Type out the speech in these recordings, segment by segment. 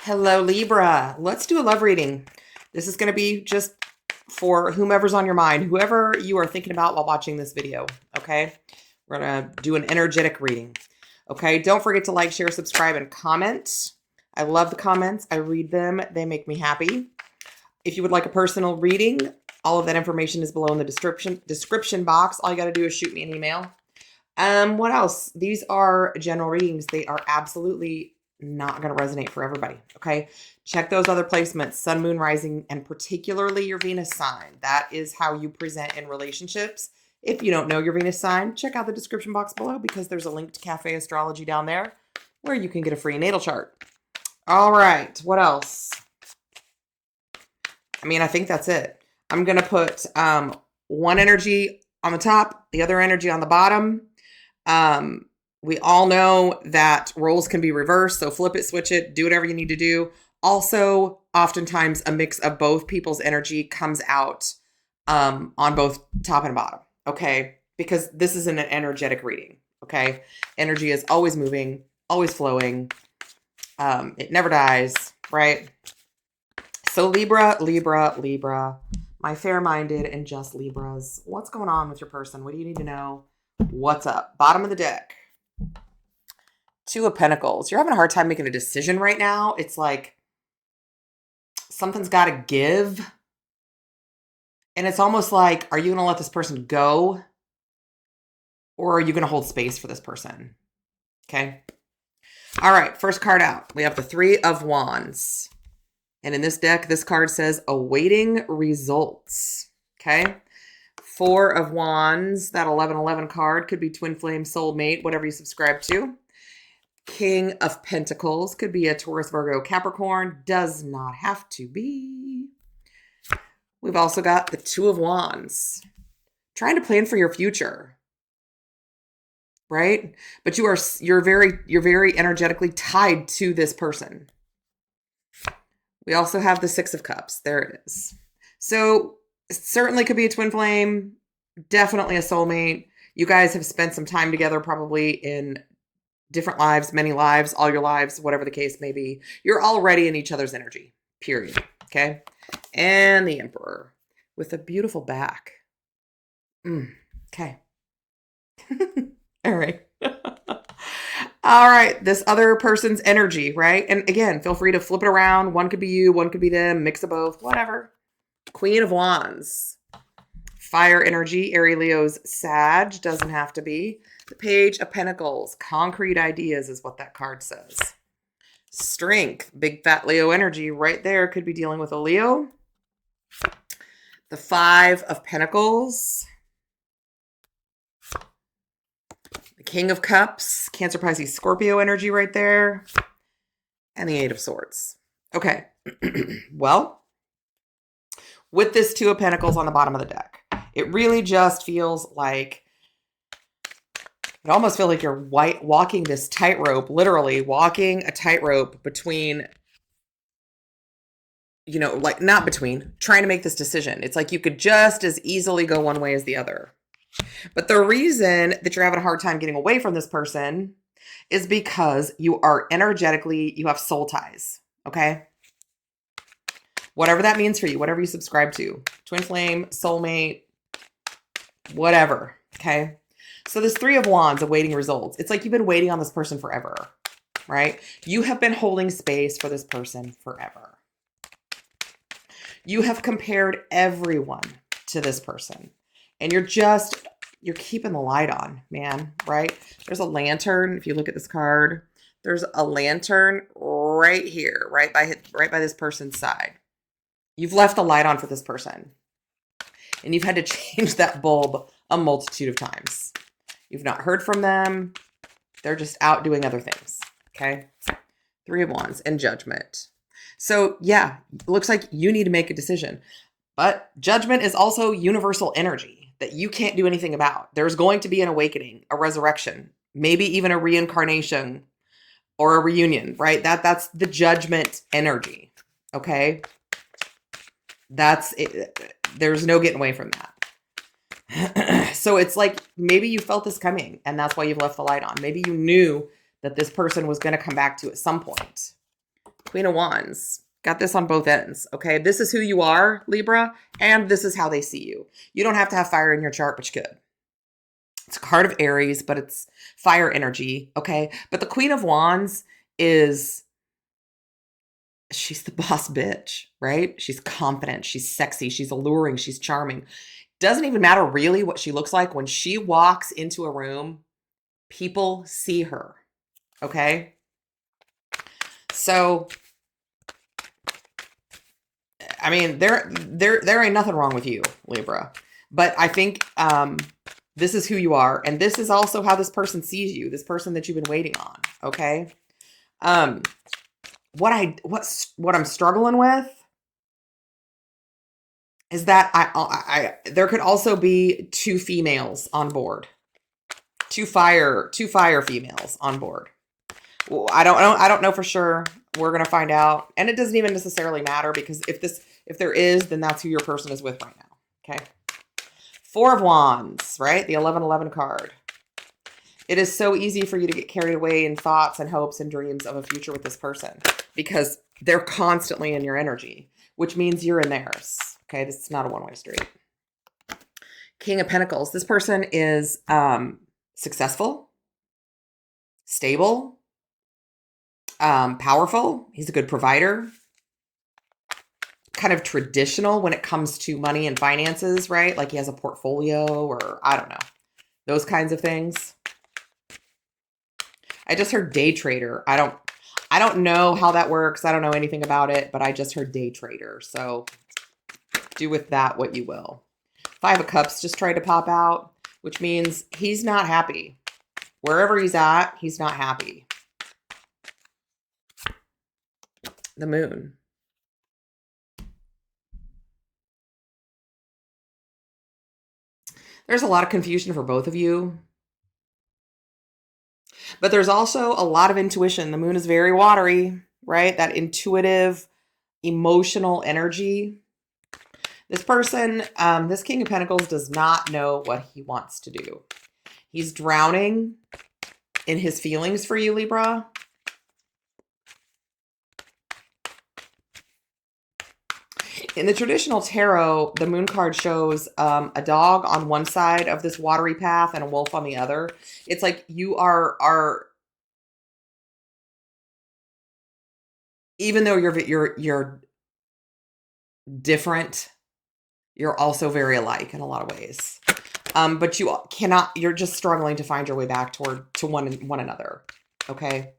Hello, Libra. Let's do a love reading. This is going to be just for whomever's on your mind, whoever you are thinking about while watching this video, okay? We're going to do an energetic reading, okay? Don't forget to like, share, subscribe, and comment. I love the comments. I read them. They make me happy. If you would like a personal reading, all of that information is below in the description box. All you got to do is shoot me an email. What else? These are general readings. They are absolutely not going to resonate for everybody. Okay. Check those other placements, sun, moon, rising, and particularly your Venus sign. That is how you present in relationships. If you don't know your Venus sign, check out the description box below because there's a link to Cafe Astrology down there where you can get a free natal chart. All right. What else? I think that's it. I'm going to put one energy on the top, the other energy on the bottom. We all know that roles can be reversed, so flip it, switch it, do whatever you need to do. Also, oftentimes a mix of both people's energy comes out on both top and bottom, okay? Because this is an energetic reading, okay? Energy is always moving, always flowing. It never dies, right? So Libra, my fair-minded and just Libras, what's going on with your person? What do you need to know? What's up? Bottom of the deck. Two of Pentacles. You're having a hard time making a decision right now. It's like something's got to give. And it's almost like, are you going to let this person go? Or are you going to hold space for this person? Okay. All right. First card out. We have the Three of Wands. And in this deck, this card says awaiting results. Okay. Four of Wands. That 1111 card could be twin flame, soulmate, whatever you subscribe to. King of Pentacles could be a Taurus, Virgo, Capricorn. Does not have to be. We've also got the Two of Wands. Trying to plan for your future. Right? But you're very energetically tied to this person. We also have the Six of Cups. There it is. So it certainly could be a twin flame. Definitely a soulmate. You guys have spent some time together probably in different lives, many lives, all your lives, whatever the case may be. You're already in each other's energy, period. Okay. And the Emperor with a beautiful back. Okay. All right. All right. This other person's energy, right? And again, feel free to flip it around. One could be you, one could be them, mix of both, whatever. Queen of Wands. Fire energy, Aries, Leo's, Sag, doesn't have to be. The Page of Pentacles, concrete ideas is what that card says. Strength, big fat Leo energy right there, could be dealing with a Leo. The Five of Pentacles. The King of Cups, Cancer, Pisces, Scorpio energy right there. And the Eight of Swords. Okay, well, with this Two of Pentacles on the bottom of the deck, it really just feels like, it almost feels like you're walking this tightrope, literally walking a tightrope between, not between, trying to make this decision. It's like you could just as easily go one way as the other. But the reason that you're having a hard time getting away from this person is because you are energetically, you have soul ties, okay? Whatever that means for you, whatever you subscribe to, twin flame, soulmate, whatever, okay? So this Three of Wands, awaiting results. It's like you've been waiting on this person forever, right? You have been holding space for this person forever. You have compared everyone to this person. And you're keeping the light on, man, right? There's a lantern. If you look at this card, there's a lantern right here, right by this person's side. You've left the light on for this person. And you've had to change that bulb a multitude of times. You've not heard from them. They're just out doing other things. Okay. Three of Wands and Judgment. So yeah, it looks like you need to make a decision. But Judgment is also universal energy that you can't do anything about. There's going to be an awakening, a resurrection, maybe even a reincarnation or a reunion, right? That's the Judgment energy. Okay. That's it. There's no getting away from that. So it's like, maybe you felt this coming and that's why you've left the light on. Maybe you knew that this person was going to come back to at some point. Queen of Wands. Got this on both ends, okay? This is who you are, Libra, and this is how they see you. You don't have to have fire in your chart, but you could. It's a card of Aries, but it's fire energy, okay? But the Queen of Wands is, she's the boss bitch, right? She's confident, she's sexy, she's alluring, she's charming. Doesn't even matter really what she looks like. When she walks into a room, people see her, okay? So, I mean, there ain't nothing wrong with you, Libra. But I think this is who you are, and this is also how this person sees you. This person that you've been waiting on. Okay. What I'm struggling with is that I there could also be two females on board, two fire females on board. I don't know for sure. We're going to find out. And it doesn't even necessarily matter, because if there is, then that's who your person is with right now. Okay. Four of Wands, right? The 1111 card. It is so easy for you to get carried away in thoughts and hopes and dreams of a future with this person, because they're constantly in your energy, which means you're in theirs. Okay. This is not a one-way street. King of Pentacles. This person is successful, stable, powerful. He's a good provider, kind of traditional when it comes to money and finances, right? Like he has a portfolio, or I don't know, those kinds of things. I just heard day trader. I don't know how that works. I don't know anything about it, but I just heard day trader. So do with that what you will. Five of Cups just tried to pop out, which means he's not happy. Wherever he's at, he's not happy. The Moon. There's a lot of confusion for both of you. But there's also a lot of intuition. The Moon is very watery, right? That intuitive, emotional energy. This person, this King of Pentacles, does not know what he wants to do. He's drowning in his feelings for you, Libra. In the traditional tarot, the Moon card shows a dog on one side of this watery path and a wolf on the other. It's like you are even though you're different, you're also very alike in a lot of ways. But you're just struggling to find your way back to one another. Okay.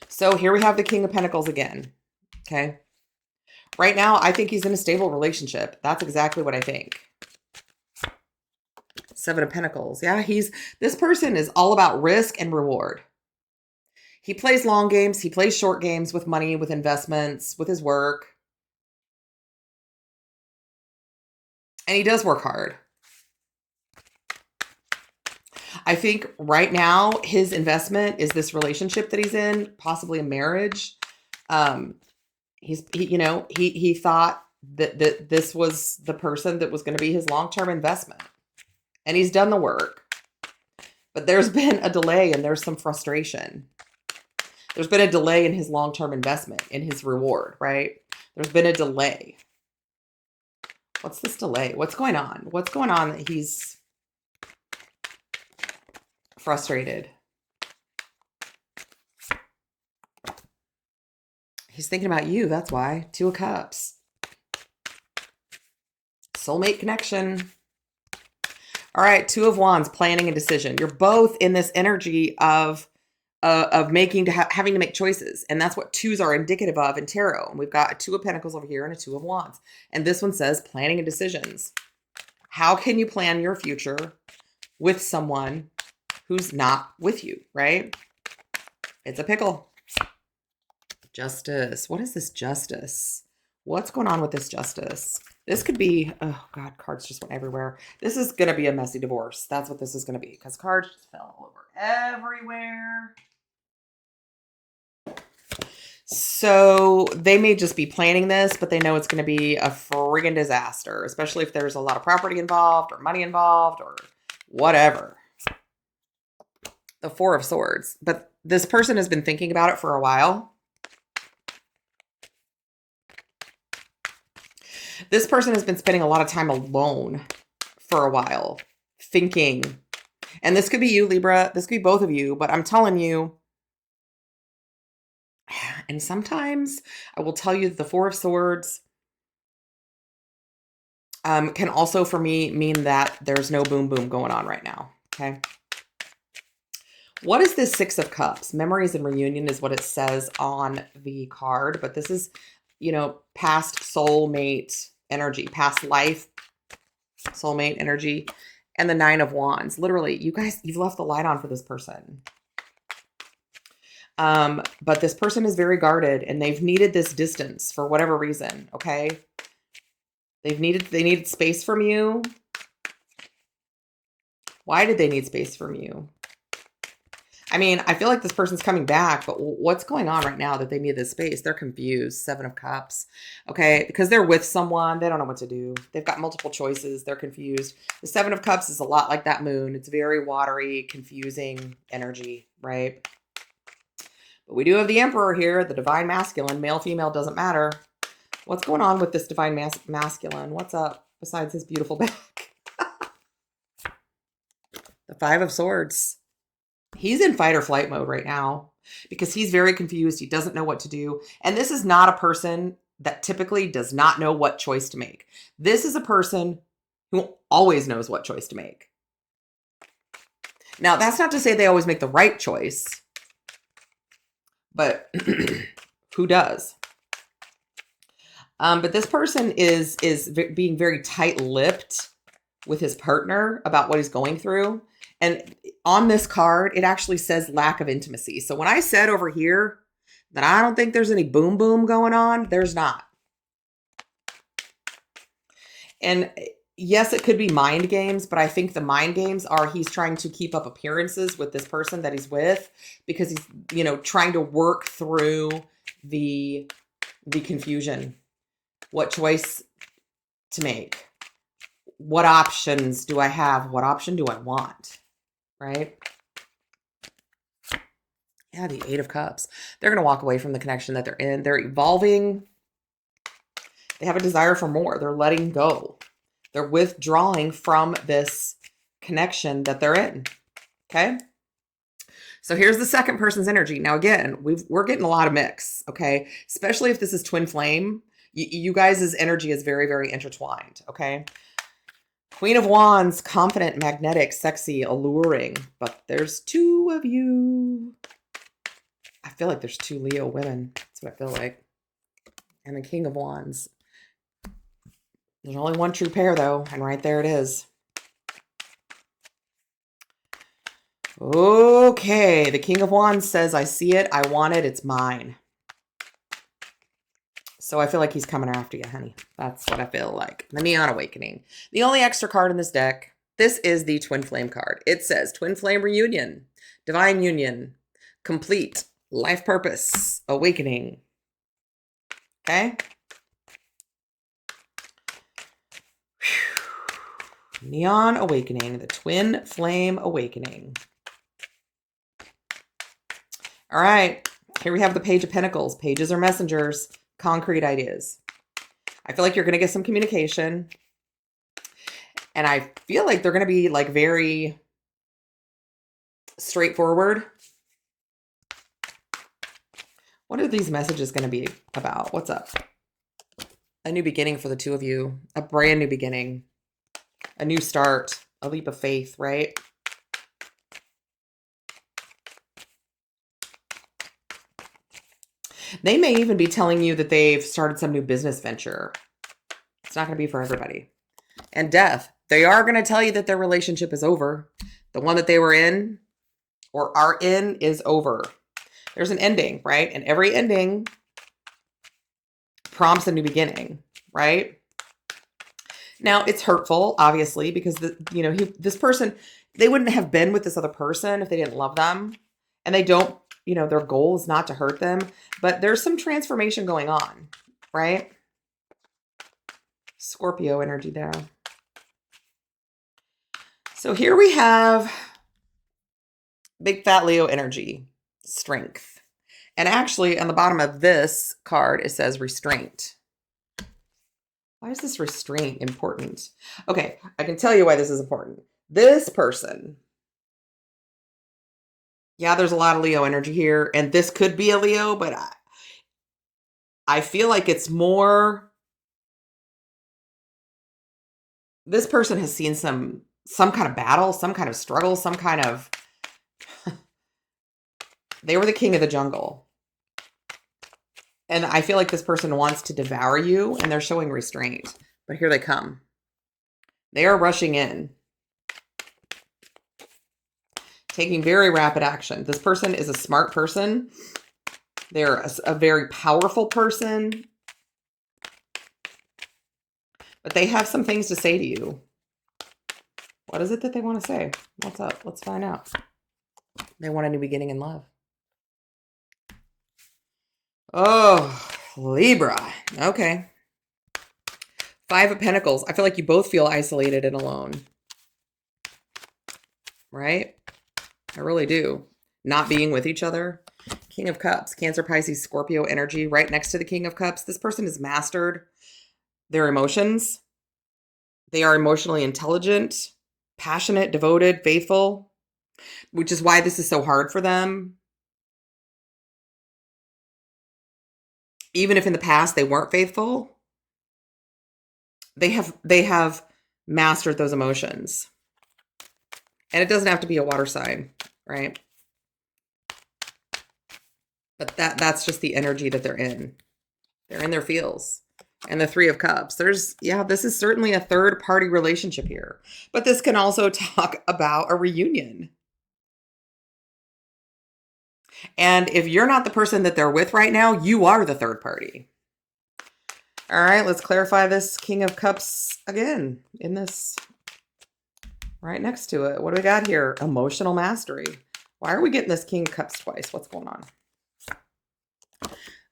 So here we have the King of Pentacles again. Okay. Right now, I think he's in a stable relationship. That's exactly what I think. Seven of Pentacles. Yeah, this person is all about risk and reward. He plays long games. He plays short games with money, with investments, with his work. And he does work hard. I think right now his investment is this relationship that he's in, possibly a marriage. He thought that this was the person that was going to be his long-term investment, and he's done the work. But there's been a delay, and there's some frustration. There's been a delay in his long-term investment, in his reward, right? There's been a delay. What's this delay? What's going on? What's going on that he's frustrated? He's thinking about you. That's why. Two of Cups. Soulmate connection. All right. Two of Wands, planning a decision. You're both in this energy of having to make choices. And that's what twos are indicative of in tarot. And we've got a Two of Pentacles over here and a Two of Wands. And this one says planning and decisions. How can you plan your future with someone who's not with you, right? It's a pickle. Justice. What is this Justice? What's going on with this Justice? This could be, oh God, cards just went everywhere. This is going to be a messy divorce. That's what this is going to be, because cards just fell all over everywhere. So they may just be planning this, but they know it's going to be a friggin' disaster, especially if there's a lot of property involved or money involved or whatever. The Four of Swords. But this person has been thinking about it for a while. This person has been spending a lot of time alone for a while, thinking. And this could be you, Libra. This could be both of you. But I'm telling you, and sometimes I will tell you that the Four of Swords can also, for me, mean that there's no boom boom going on right now. Okay. What is this Six of Cups? Memories and reunion is what it says on the card. But this is, you know, past soulmate energy, past life soulmate energy. And the Nine of Wands. Literally, you guys, you've left the light on for this person. But this person is very guarded and they've needed this distance for whatever reason. Okay. They needed space from you. Why did they need space from you? I mean, I feel like this person's coming back, but what's going on right now that they need this space? They're confused. Seven of Cups. Okay. Because they're with someone. They don't know what to do. They've got multiple choices. They're confused. The Seven of Cups is a lot like that moon. It's very watery, confusing energy, right? But we do have the Emperor here, the divine masculine. Male, female, doesn't matter. What's going on with this divine masculine? What's up besides his beautiful back? The Five of Swords. He's in fight or flight mode right now because he's very confused. He doesn't know what to do. And this is not a person that typically does not know what choice to make. This is a person who always knows what choice to make. Now, that's not to say they always make the right choice, but who does? But this person is being very tight-lipped with his partner about what he's going through. And on this card, it actually says lack of intimacy. So when I said over here that I don't think there's any boom boom going on, there's not. And yes, it could be mind games, but I think the mind games are he's trying to keep up appearances with this person that he's with because he's, you know, trying to work through the confusion. What choice to make? What options do I have? What option do I want? Right? Yeah, the Eight of Cups. They're going to walk away from the connection that they're in. They're evolving. They have a desire for more. They're letting go. They're withdrawing from this connection that they're in. Okay? So here's the second person's energy. Now, again, we're getting a lot of mix. Okay? Especially if this is twin flame. You guys' energy is very, very intertwined. Okay? Queen of Wands, confident, magnetic, sexy, alluring. But there's two of you. I feel like there's two Leo women. That's what I feel like. And the King of Wands. There's only one true pair, though. And right there it is. Okay. The King of Wands says, I see it. I want it. It's mine. So I feel like he's coming after you, honey. That's what I feel like. The Neon Awakening. The only extra card in this deck, this is the Twin Flame card. It says Twin Flame Reunion, Divine Union, Complete, Life Purpose, Awakening. Okay? Whew. Neon Awakening, the Twin Flame Awakening. All right. Here we have the Page of Pentacles. Pages are messengers. Concrete ideas. I feel like you're going to get some communication. And I feel like they're going to be like very straightforward. What are these messages going to be about? What's up? A new beginning for the two of you. A brand new beginning. A new start. A leap of faith, right? They may even be telling you that they've started some new business venture. It's not going to be for everybody. And death. They are going to tell you that their relationship is over. The one that they were in or are in is over. There's an ending, right? And every ending prompts a new beginning, right? Now, it's hurtful, obviously, because this person, they wouldn't have been with this other person if they didn't love them. And they don't, their goal is not to hurt them. But there's some transformation going on, right? Scorpio energy there. So here we have big fat Leo energy, strength. And actually on the bottom of this card, it says restraint. Why is this restraint important? Okay, I can tell you why this is important. This person, yeah, there's a lot of Leo energy here, and this could be a Leo, but I feel like it's more, this person has seen some kind of battle, some kind of struggle, some kind of, they were the king of the jungle. And I feel like this person wants to devour you, and they're showing restraint. But here they come. They are rushing in, taking very rapid action. This person is a smart person. They're a very powerful person. But they have some things to say to you. What is it that they want to say? What's up? Let's find out. They want a new beginning in love. Oh, Libra. Okay. Five of Pentacles. I feel like you both feel isolated and alone. Right? I really do. Not being with each other. King of Cups. Cancer, Pisces, Scorpio energy right next to the King of Cups. This person has mastered their emotions. They are emotionally intelligent, passionate, devoted, faithful, which is why this is so hard for them. Even if in the past they weren't faithful, they have mastered those emotions. And it doesn't have to be a water sign, right? But that's just the energy that they're in. They're in their feels. And the Three of Cups. This is certainly a third party relationship here. But this can also talk about a reunion. And if you're not the person that they're with right now, you are the third party. All right, let's clarify this King of Cups again in this right next to it. What do we got here? Emotional mastery. Why are we getting this King of Cups twice? What's going on?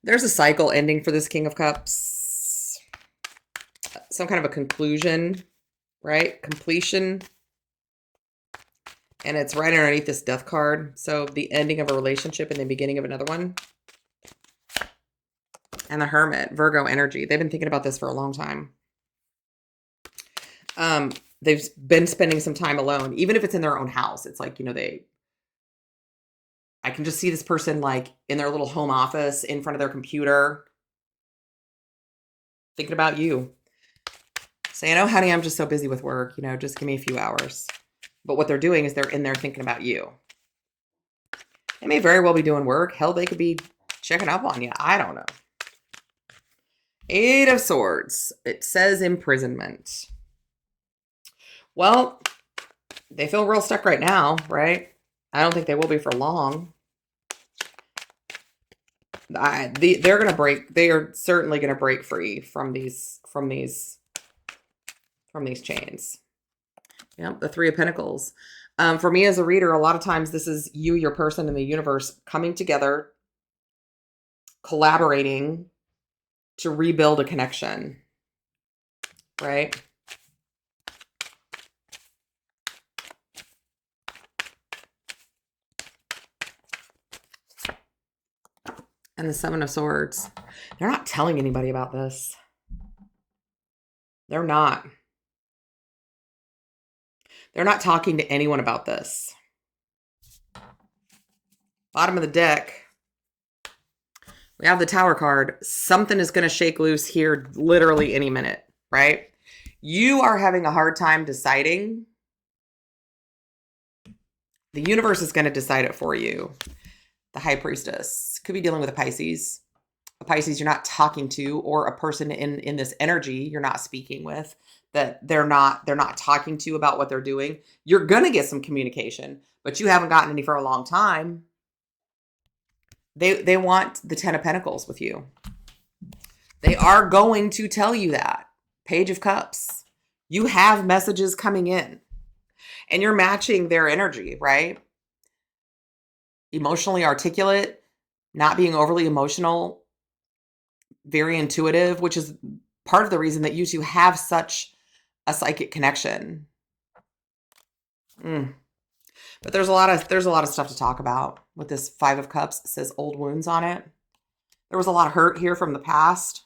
There's a cycle ending for this King of Cups. Some kind of a conclusion, right? Completion. And it's right underneath this Death card. So the ending of a relationship and the beginning of another one. And the Hermit, Virgo energy. They've been thinking about this for a long time. They've been spending some time alone, even if it's in their own house. It's like, I can just see this person like in their little home office in front of their computer, thinking about you. Saying, oh, honey, I'm just so busy with work. Just give me a few hours. But what they're doing is they're in there thinking about you. They may very well be doing work. Hell, they could be checking up on you. I don't know. Eight of Swords. It says imprisonment. Well, they feel real stuck right now, right? I don't think they will be for long. They're going to break. They are certainly going to break free from these chains. Yep, the Three of Pentacles. For me as a reader, a lot of times this is you, your person, and the universe coming together, collaborating to rebuild a connection, right? And the Seven of Swords. They're not telling anybody about this. They're not. They're not talking to anyone about this. Bottom of the deck. We have the Tower card. Something is going to shake loose here literally any minute, right? You are having a hard time deciding. The universe is going to decide it for you. The High Priestess could be dealing with a Pisces. A Pisces you're not talking to, or a person in this energy you're not speaking with, that they're not talking to you about what they're doing. You're going to get some communication, but you haven't gotten any for a long time. They want the Ten of Pentacles with you. They are going to tell you that. Page of Cups. You have messages coming in. And you're matching their energy, right? Emotionally articulate, not being overly emotional, very intuitive, which is part of the reason that you two have such a psychic connection. But there's a lot of stuff to talk about with this Five of Cups. It says old wounds on it. There was a lot of hurt here from the past.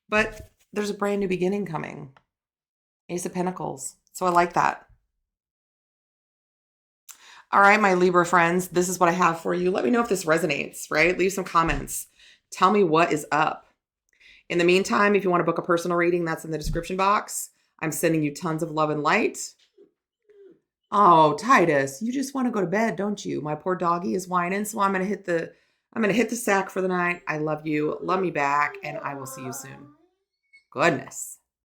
but there's a brand new beginning coming. Ace of Pentacles. So I like that. All right, my Libra friends, this is what I have for you. Let me know if this resonates, right? Leave some comments. Tell me what is up. In the meantime, if you want to book a personal reading, that's in the description box. I'm sending you tons of love and light. Oh, Titus, you just want to go to bed, don't you? My poor doggy is whining, so I'm going to hit the sack for the night. I love you. Love me back, and I will see you soon. Goodness.